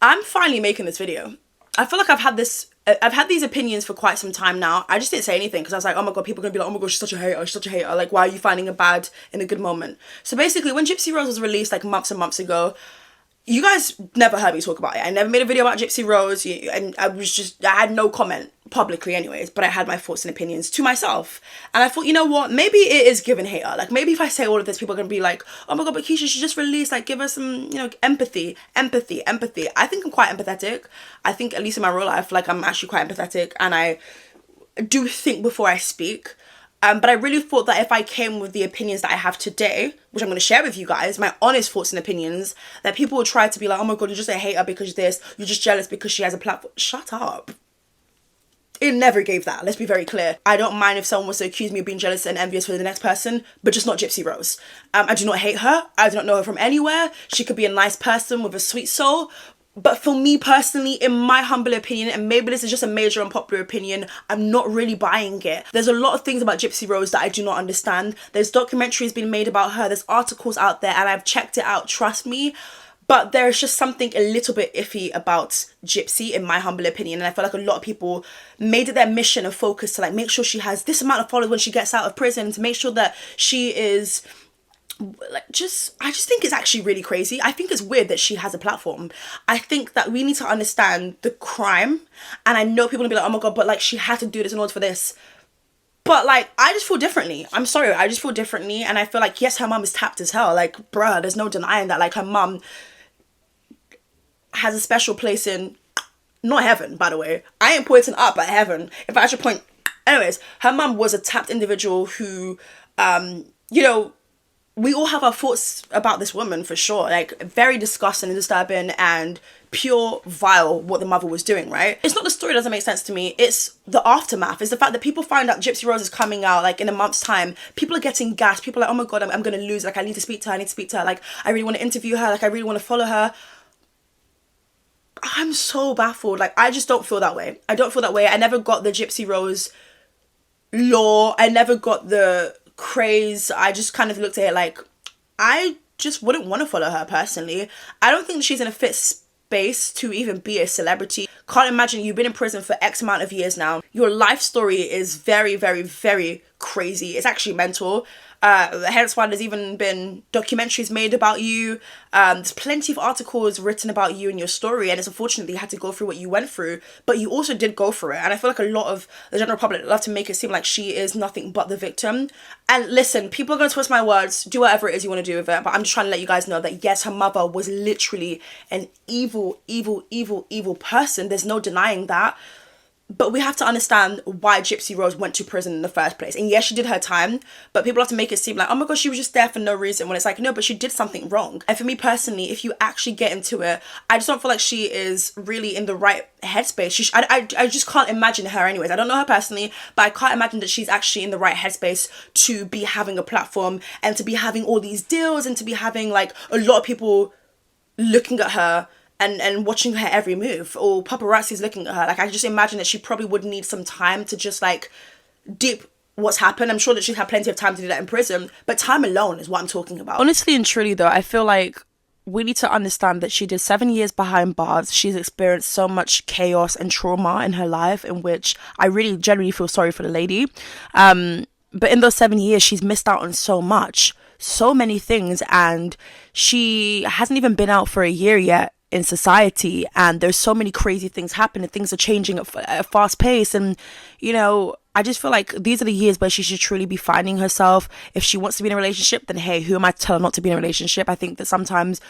I'm finally making this video. I feel like I've had these opinions for quite some time now. I just didn't say anything because I was like, oh my god, people are gonna be like, oh my god, she's such a hater, she's such a hater. Like, why are you finding a bad in a good moment? So basically, when Gypsy Rose was released like months and months ago, you guys never heard me talk about it. I never made a video about Gypsy Rose, and I had no comment publicly anyways, but I had my thoughts and opinions to myself. And I thought, you know what, maybe it is giving hater. Like, maybe if I say all of this, people are gonna be like, oh my god, but Keisha, she just released, like, give us some, empathy. I think I'm quite empathetic. I think, at least in my real life, like, I'm actually quite empathetic, and I do think before I speak. But I really thought that if I came with the opinions that I have today, which I'm going to share with you guys, my honest thoughts and opinions, that people would try to be like, oh my god, you're just a hater because this, you're just jealous because she has a platform. Shut up. It never gave that, let's be very clear. I don't mind if someone was to accuse me of being jealous and envious for the next person, but just not Gypsy Rose. I do not hate her. I do not know her from anywhere. She could be a nice person with a sweet soul. But for me personally, in my humble opinion, and maybe this is just a major unpopular opinion, I'm not really buying it. There's a lot of things about Gypsy Rose that I do not understand. There's documentaries being made about her, there's articles out there, and I've checked it out, trust me. But there's just something a little bit iffy about Gypsy, in my humble opinion. And I feel like a lot of people made it their mission and focus to like make sure she has this amount of followers when she gets out of prison, to make sure that she is... I just think it's actually really crazy. I think it's weird that she has a platform. I think that we need to understand the crime, and I know people will be like, oh my god, but like she had to do this in order for this. But like, I just feel differently. I'm sorry, I just feel differently, and I feel like, yes, her mum is tapped as hell. Like, bruh, there's no denying that. Like, her mum has a special place in, not heaven, by the way. I ain't pointing up at heaven. If I should point, anyways, her mum was a tapped individual who, we all have our thoughts about this woman for sure. Like, very disgusting and disturbing and pure vile what the mother was doing, right? It's not the story doesn't make sense to me. It's the aftermath. It's the fact that people find out Gypsy Rose is coming out like in a month's time. People are getting gassed. People are like, oh my god, I'm gonna lose. Like, I need to speak to her. Like, I really want to interview her. Like, I really want to follow her. I'm so baffled. Like, I just don't feel that way. I don't feel that way. I never got the Gypsy Rose lore. I never got the craze. I just kind of looked at it like, I just wouldn't want to follow her personally. I don't think she's in a fit space to even be a celebrity. Can't imagine, you've been in prison for X amount of years now. Your life story is very, very, very crazy. It's actually mental. Hence why there's even been documentaries made about you. There's plenty of articles written about you and your story, and it's unfortunate that you had to go through what you went through, but you also did go through it. And I feel like a lot of the general public love to make it seem like she is nothing but the victim. And listen, people are going to twist my words, do whatever it is you want to do with it, but I'm just trying to let you guys know that yes, her mother was literally an evil, evil, evil, evil person. There's no denying that. But we have to understand why Gypsy Rose went to prison in the first place. And yes, she did her time, but people have to make it seem like, oh my gosh, she was just there for no reason, when it's like, no, but she did something wrong. And for me personally, if you actually get into it, I just don't feel like she is really in the right headspace. I just can't imagine her anyways. I don't know her personally, but I can't imagine that she's actually in the right headspace to be having a platform and to be having all these deals and to be having like a lot of people looking at her and watching her every move, or paparazzi's looking at her. Like, I just imagine that she probably would need some time to just like dip what's happened. I'm sure that she's had plenty of time to do that in prison, but time alone is what I'm talking about. Honestly and truly though, I feel like we need to understand that she did 7 years behind bars. She's experienced so much chaos and trauma in her life, in which I really genuinely feel sorry for the lady. But in those 7 years, she's missed out on so much, so many things, and she hasn't even been out for a year yet in society, and there's so many crazy things happening. Things are changing at a fast pace, and I just feel like these are the years where she should truly be finding herself. If she wants to be in a relationship, then hey, who am I to tell her not to be in a relationship? I think that sometimes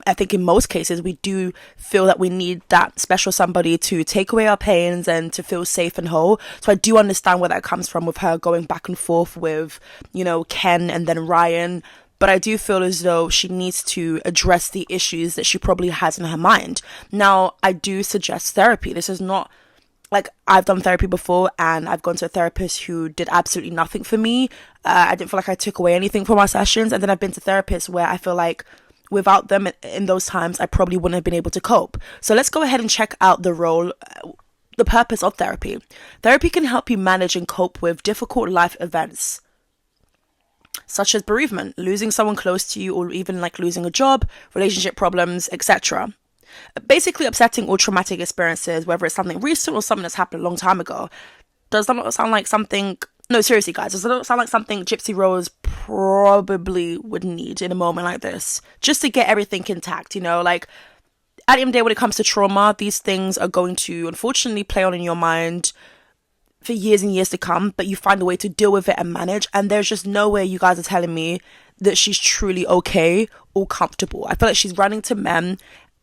I think in most cases we do feel that we need that special somebody to take away our pains and to feel safe and whole. So I do understand where that comes from, with her going back and forth with Ken and then Ryan. But I do feel as though she needs to address the issues that she probably has in her mind. Now, I do suggest therapy. This is not like, I've done therapy before, and I've gone to a therapist who did absolutely nothing for me. I didn't feel like I took away anything from our sessions. And then I've been to therapists where I feel like without them in those times, I probably wouldn't have been able to cope. So let's go ahead and check out the purpose of therapy. Therapy can help you manage and cope with difficult life events, such as bereavement, losing someone close to you, or even like losing a job, relationship problems, etc. basically upsetting or traumatic experiences, whether it's something recent or something that's happened a long time ago. Does that not sound like something... No, seriously, guys, does that not sound like something Gypsy Rose probably would need in a moment like this? Just to get everything intact, you know? Like, at the end of the day, when it comes to trauma, these things are going to, unfortunately, play on in your mind for years and years to come, but you find a way to deal with it and manage. And there's just no way you guys are telling me that she's truly okay or comfortable. I feel like she's running to men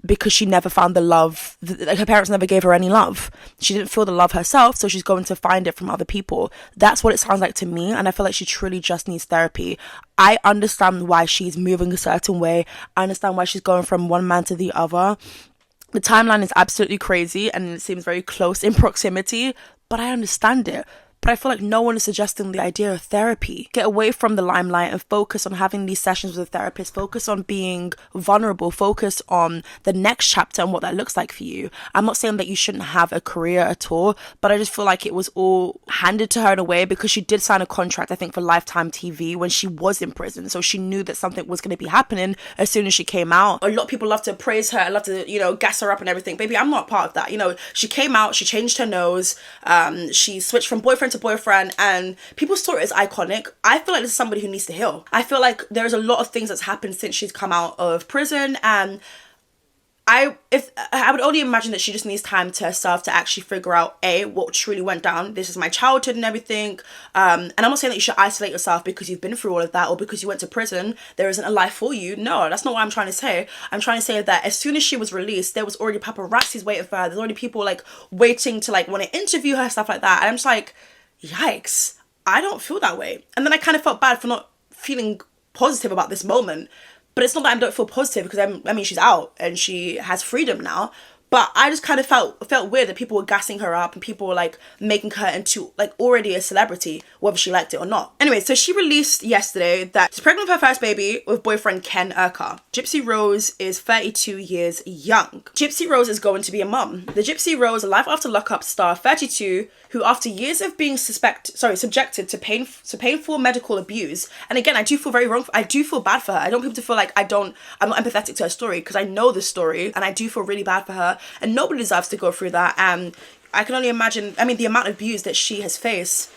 because she never found the love, like her parents never gave her any love. She didn't feel the love herself, so she's going to find it from other people. That's what it sounds like to me, and I feel like she truly just needs therapy. I understand why she's moving a certain way. I understand why she's going from one man to the other. The timeline is absolutely crazy, and it seems very close in proximity, but I understand it. But I feel like no one is suggesting the idea of therapy. Get away from the limelight and focus on having these sessions with a therapist. Focus on being vulnerable. Focus on the next chapter and what that looks like for you. I'm not saying that you shouldn't have a career at all, but I just feel like it was all handed to her in a way because she did sign a contract, I think, for Lifetime TV when she was in prison. So she knew that something was going to be happening as soon as she came out. A lot of people love to praise her, love to, you know, gas her up and everything. Baby, I'm not part of that. You know, she came out, she changed her nose, she switched from boyfriend to boyfriend, and people saw it as iconic. I feel like this is somebody who needs to heal. I feel like there's a lot of things that's happened since she's come out of prison, and I would only imagine that she just needs time to herself to actually figure out what truly went down. This is my childhood and everything. And I'm not saying that you should isolate yourself because you've been through all of that or because you went to prison. There isn't a life for you. No, that's not what I'm trying to say. I'm trying to say that as soon as she was released, there was already paparazzis waiting for her. There's already people like waiting to like want to interview her, stuff like that. And I'm just like, yikes, I don't feel that way. And then I kind of felt bad for not feeling positive about this moment. But it's not that I don't feel positive because I mean she's out and she has freedom now. But I just kind of felt weird that people were gassing her up and people were like making her into like already a celebrity, whether she liked it or not. Anyway, so she released yesterday that she's pregnant with her first baby with boyfriend Ken Urquhart. Gypsy Rose is 32 years young. Gypsy Rose is going to be a mum. The Gypsy Rose, a Life After Lockup star, 32, who after years of being subjected to painful medical abuse, and again, I do feel very wrong. I do feel bad for her. I don't want people to feel like I'm not empathetic to her story because I know the story and I do feel really bad for her. And nobody deserves to go through that. And I can only imagine, the amount of abuse that she has faced.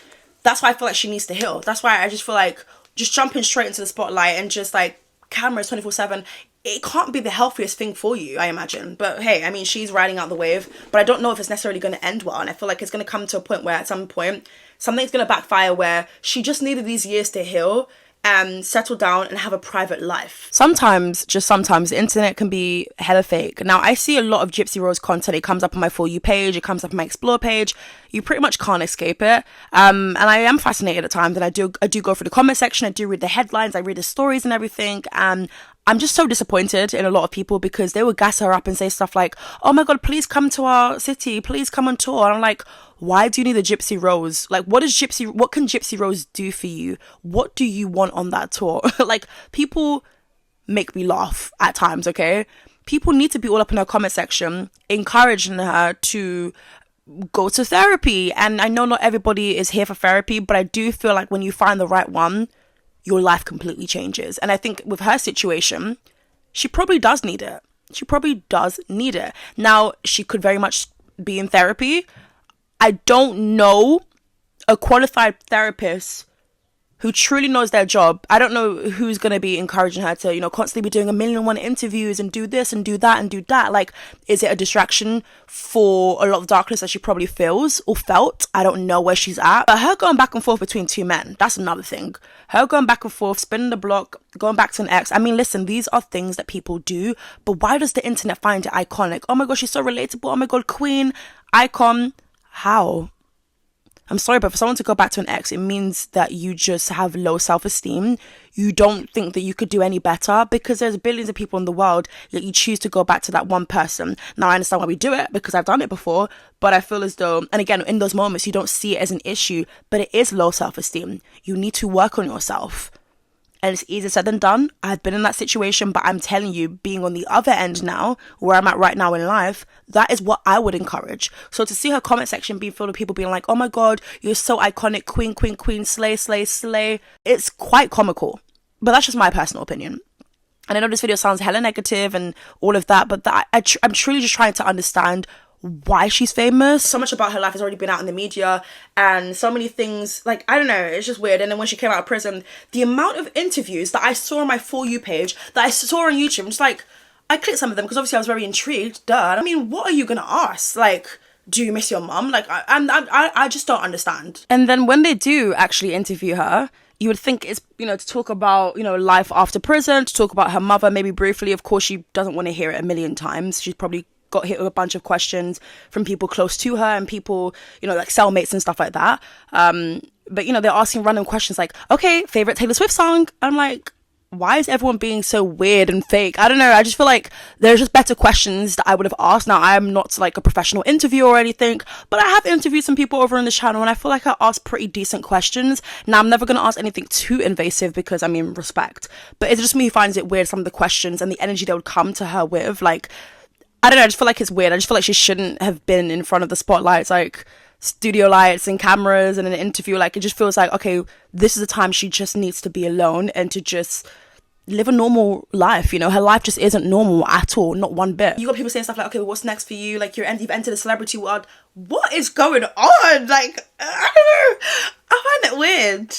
That's why I feel like she needs to heal. That's why I just feel like just jumping straight into the spotlight and just like cameras 24/7, it can't be the healthiest thing for you, I imagine. But hey, she's riding out the wave, but I don't know if it's necessarily going to end well. And I feel like it's going to come to a point where at some point, something's going to backfire where she just needed these years to heal and settle down and have a private life. Sometimes, the internet can be hella fake. Now, I see a lot of Gypsy Rose content. It comes up on my For You page. It comes up on my Explore page. You pretty much can't escape it. And I am fascinated at times. And I do go through the comment section. I do read the headlines. I read the stories and everything. And I'm just so disappointed in a lot of people because they would gas her up and say stuff like, oh my God, please come to our city. Please come on tour. And I'm like, why do you need a Gypsy Rose? Like, what can Gypsy Rose do for you? What do you want on that tour? Like, people make me laugh at times, okay? People need to be all up in her comment section, encouraging her to go to therapy. And I know not everybody is here for therapy, but I do feel like when you find the right one, your life completely changes. And I think with her situation, she probably does need it. Now, she could very much be in therapy. I don't know a qualified therapist who truly knows their job. I don't know who's going to be encouraging her to, constantly be doing 1,000,001 interviews and do this and do that and do that. Like, is it a distraction for a lot of darkness that she probably feels or felt? I don't know where she's at. But her going back and forth between two men, that's another thing. Her going back and forth, spinning the block, going back to an ex. Listen, these are things that people do. But why does the internet find it iconic? Oh my God, she's so relatable. Oh my God, queen, icon. How? I'm sorry, but for someone to go back to an ex, it means that you just have low self-esteem. You don't think that you could do any better because there's billions of people in the world, yet you choose to go back to that one person. Now, I understand why we do it because I've done it before, but I feel as though, and again, in those moments, you don't see it as an issue, but it is low self-esteem. You need to work on yourself. And it's easier said than done. I've been in that situation, but I'm telling you, being on the other end now, where I'm at right now in life, that is what I would encourage. So to see her comment section being filled with people being like, oh my God, you're so iconic, queen, queen, queen, slay, slay, slay. It's quite comical. But that's just my personal opinion. And I know this video sounds hella negative and all of that, but I'm truly just trying to understand why she's famous. So much about her life has already been out in the media, and so many things, like, I don't know, it's just weird. And then when she came out of prison, the amount of interviews that I saw on my For You page, that I saw on YouTube, I'm just like, I clicked some of them because obviously I was very intrigued. Duh. I mean, what are you gonna ask? Like, do you miss your mum? Like, I just don't understand. And then when they do actually interview her, you would think it's, you know, to talk about, you know, life after prison, to talk about her mother, maybe briefly. Of course, she doesn't want to hear it a million times. She's probably got hit with a bunch of questions from people close to her and people, you know, like cellmates and stuff like that. But, you know, they're asking random questions like, okay, favorite Taylor Swift song? I'm like, why is everyone being so weird and fake? I don't know. I just feel like there's just better questions that I would have asked. Now, I'm not like a professional interviewer or anything, but I have interviewed some people over on this channel and I feel like I asked pretty decent questions. Now, I'm never going to ask anything too invasive because, I mean, respect. But it's just me who finds it weird, some of the questions and the energy they would come to her with. Like, I don't know. I just feel like it's weird. I just feel like she shouldn't have been in front of the spotlights, like studio lights and cameras and an interview. Like, it just feels like, okay, this is the time she just needs to be alone and to just live a normal life. You know, her life just isn't normal at all, not one bit. You got people saying stuff like, okay, well, what's next for you? Like, you've entered the celebrity world. What is going on? Like, I don't know. I find it weird.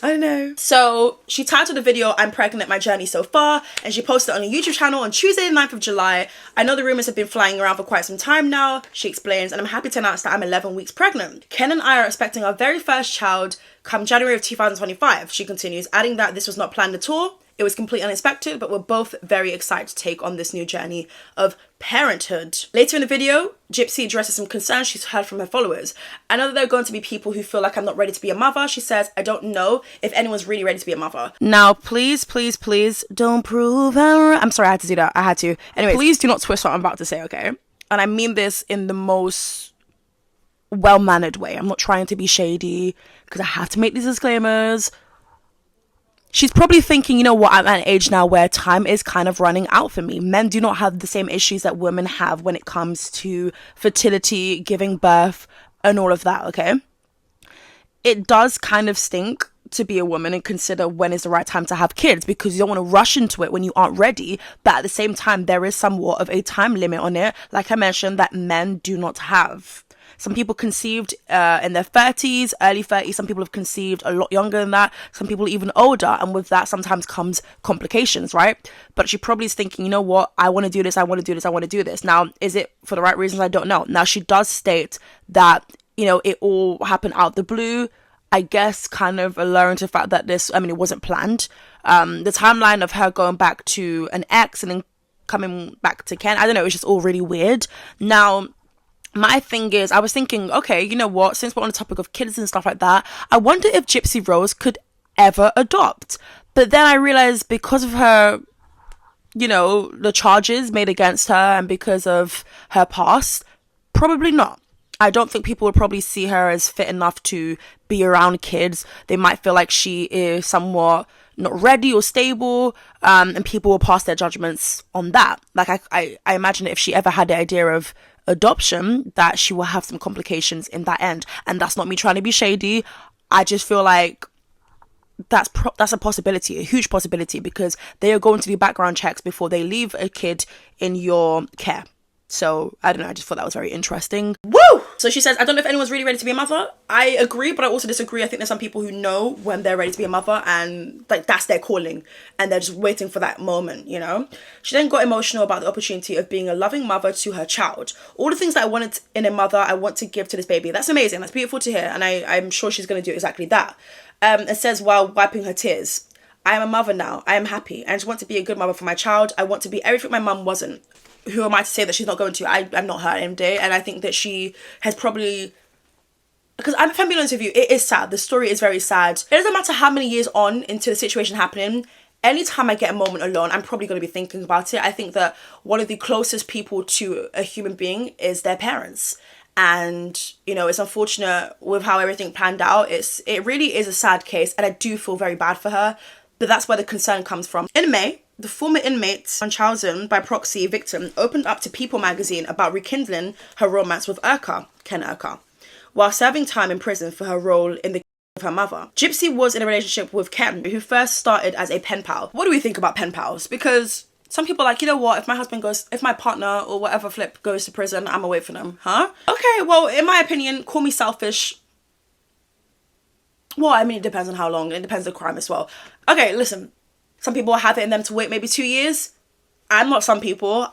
I don't know. So she titled the video, "I'm Pregnant, My Journey So Far," and she posted it on a YouTube channel on Tuesday the 9th of July. I know the rumors have been flying around for quite some time now, she explains, and I'm happy to announce that I'm 11 weeks pregnant. Ken and I are expecting our very first child come January of 2025, she continues, adding that this was not planned at all. It was completely unexpected, but we're both very excited to take on this new journey of parenthood. Later in the video, Gypsy addresses some concerns she's heard from her followers. I know that there are going to be people who feel like I'm not ready to be a mother. She says, I don't know if anyone's really ready to be a mother. Now, please, please, please don't prove I'm sorry, I had to do that. I had to. Anyway, please do not twist what I'm about to say, okay? And I mean this in the most well-mannered way. I'm not trying to be shady because I have to make these disclaimers. She's probably thinking, you know what, I'm at an age now where time is kind of running out for me. Men do not have the same issues that women have when it comes to fertility, giving birth, and all of that, okay? It does kind of stink to be a woman and consider when is the right time to have kids because you don't want to rush into it when you aren't ready. But at the same time, there is somewhat of a time limit on it, like I mentioned, that men do not have. Some people conceived in their 30s, early 30s. Some people have conceived a lot younger than that. Some people even older. And with that sometimes comes complications, right? But she probably is thinking, you know what? I want to do this. I want to do this. I want to do this. Now, is it for the right reasons? I don't know. Now, she does state that, you know, it all happened out of the blue. I guess kind of alluring to the fact that this, I mean, it wasn't planned. The timeline of her going back to an ex and then coming back to Ken, I don't know. It's just all really weird. Now, my thing is, I was thinking, okay, you know what, since we're on the topic of kids and stuff like that, I wonder if Gypsy Rose could ever adopt. But then I realized because of her, you know, the charges made against her and because of her past, probably not. I don't think people would probably see her as fit enough to be around kids. They might feel like she is somewhat not ready or stable, and people will pass their judgments on that. Like, I imagine if she ever had the idea of adoption, that she will have some complications in that end. And that's not me trying to be shady. I just feel like that's a possibility, a huge possibility, because they are going to do background checks before they leave a kid in your care. So, I don't know, I just thought that was very interesting. Woo! So she says, I don't know if anyone's really ready to be a mother. I agree, but I also disagree. I think there's some people who know when they're ready to be a mother and like that's their calling and they're just waiting for that moment, you know? She then got emotional about the opportunity of being a loving mother to her child. All the things that I wanted in a mother, I want to give to this baby. That's amazing. That's beautiful to hear. And I'm sure she's going to do exactly that. It says while wiping her tears, I am a mother now. I am happy. I just want to be a good mother for my child. I want to be everything my mum wasn't. Who am I to say that she's not going to? I'm not her at the end of the day. And I think that she has probably... Because if I'm being honest with you, it is sad. The story is very sad. It doesn't matter how many years on into the situation happening. Anytime I get a moment alone, I'm probably going to be thinking about it. I think that one of the closest people to a human being is their parents. And, you know, it's unfortunate with how everything panned out. It really is a sad case. And I do feel very bad for her. But that's where the concern comes from. In May, the former inmate, Munchausen, by proxy victim, opened up to People magazine about rekindling her romance with Ken Urquhart, while serving time in prison for her role in the her mother. Gypsy was in a relationship with Ken, who first started as a pen pal. What do we think about pen pals? Because some people are like, you know what, if my partner or whatever flip goes to prison, I'm gonna wait for them, huh? Okay, well, in my opinion, call me selfish. Well, I mean, it depends on how long. It depends on the crime as well. Okay, listen. Some people have it in them to wait maybe 2 years. I'm not some people.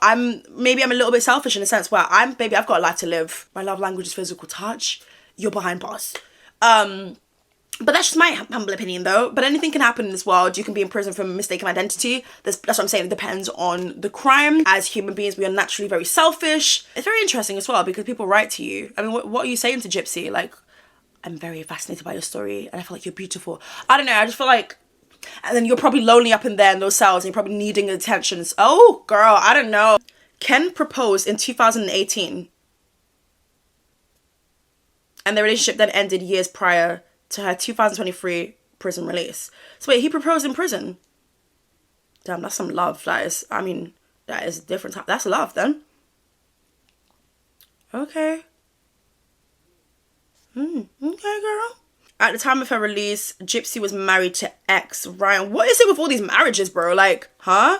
Maybe I'm a little bit selfish in a sense where baby, I've got a life to live. My love language is physical touch. You're behind bars. But that's just my humble opinion though. But anything can happen in this world. You can be in prison for mistaken identity. That's what I'm saying. It depends on the crime. As human beings, we are naturally very selfish. It's very interesting as well because people write to you. I mean, what are you saying to Gypsy? Like, I'm very fascinated by your story and I feel like you're beautiful. I don't know. I just feel like, and then you're probably lonely up in there in those cells and you're probably needing attention. Oh, girl, I don't know. Ken proposed in 2018. And their relationship then ended years prior to her 2023 prison release. So wait, he proposed in prison? Damn, that's some love. That is a different type. That's love then. Okay. Okay, girl. At the time of her release, Gypsy was married to ex Ryan. What is it with all these marriages, bro? Like, huh?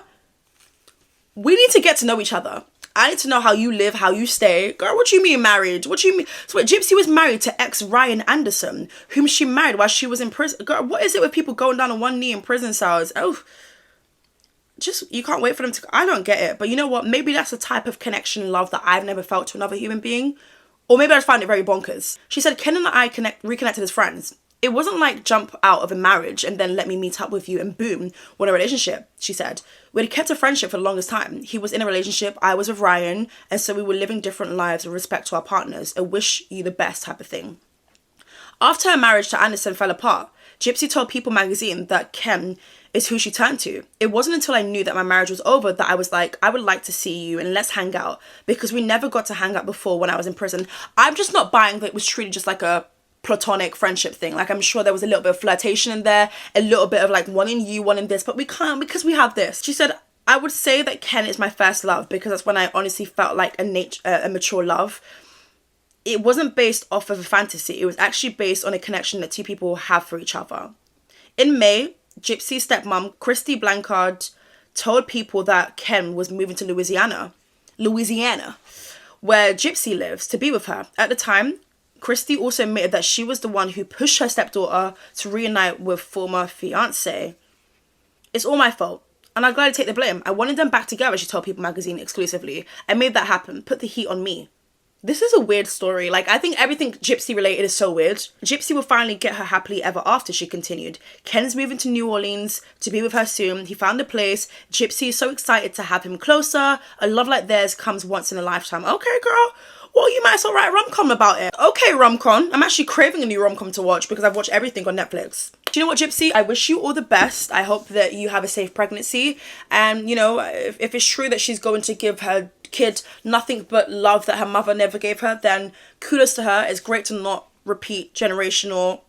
We need to get to know each other. I need to know how you live, how you stay. Girl, what do you mean married? What do you mean? So wait, Gypsy was married to ex Ryan Anderson, whom she married while she was in prison. Girl, what is it with people going down on one knee in prison cells? Oh, just, you can't wait for them to, I don't get it. But you know what? Maybe that's the type of connection and love that I've never felt to another human being. Or maybe I just find it very bonkers. She said, Ken and I reconnected as friends. It wasn't like jump out of a marriage and then let me meet up with you and boom, we're in a relationship, she said. We had kept a friendship for the longest time. He was in a relationship, I was with Ryan, and so we were living different lives with respect to our partners, a wish you the best type of thing. After her marriage to Anderson fell apart, Gypsy told People magazine that Ken is who she turned to. It wasn't until I knew that my marriage was over that I was like, I would like to see you and let's hang out, because we never got to hang out before when I was in prison. I'm just not buying that it was treated just like a platonic friendship thing. Like, I'm sure there was a little bit of flirtation in there, a little bit of like wanting you, wanting this, but we can't because we have this. She said, I would say that Ken is my first love because that's when I honestly felt like a mature love. It wasn't based off of a fantasy. It was actually based on a connection that two people have for each other. In May, Gypsy's stepmom, Christy Blancard, told People that Ken was moving to Louisiana, where Gypsy lives, to be with her. At the time, Christy also admitted that she was the one who pushed her stepdaughter to reunite with former fiancé. It's all my fault, and I'm glad to take the blame. I wanted them back together, she told People magazine exclusively. I made that happen, put the heat on me. This is a weird story. Like, I think everything Gypsy related is so weird. Gypsy will finally get her happily ever after, she continued. Ken's moving to New Orleans to be with her soon. He found a place. Gypsy is so excited to have him closer. A love like theirs comes once in a lifetime. Okay, girl. Well, you might as well write a rom-com about it. Okay, rom-com. I'm actually craving a new rom-com to watch because I've watched everything on Netflix. Do you know what, Gypsy? I wish you all the best. I hope that you have a safe pregnancy. And, you know, if it's true that she's going to give her kid nothing but love that her mother never gave her, then kudos to her. It's great to not repeat generational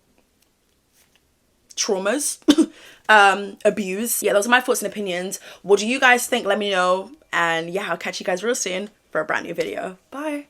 traumas, abuse. Yeah, those are my thoughts and opinions. What do you guys think? Let me know. And yeah, I'll catch you guys real soon for a brand new video. Bye.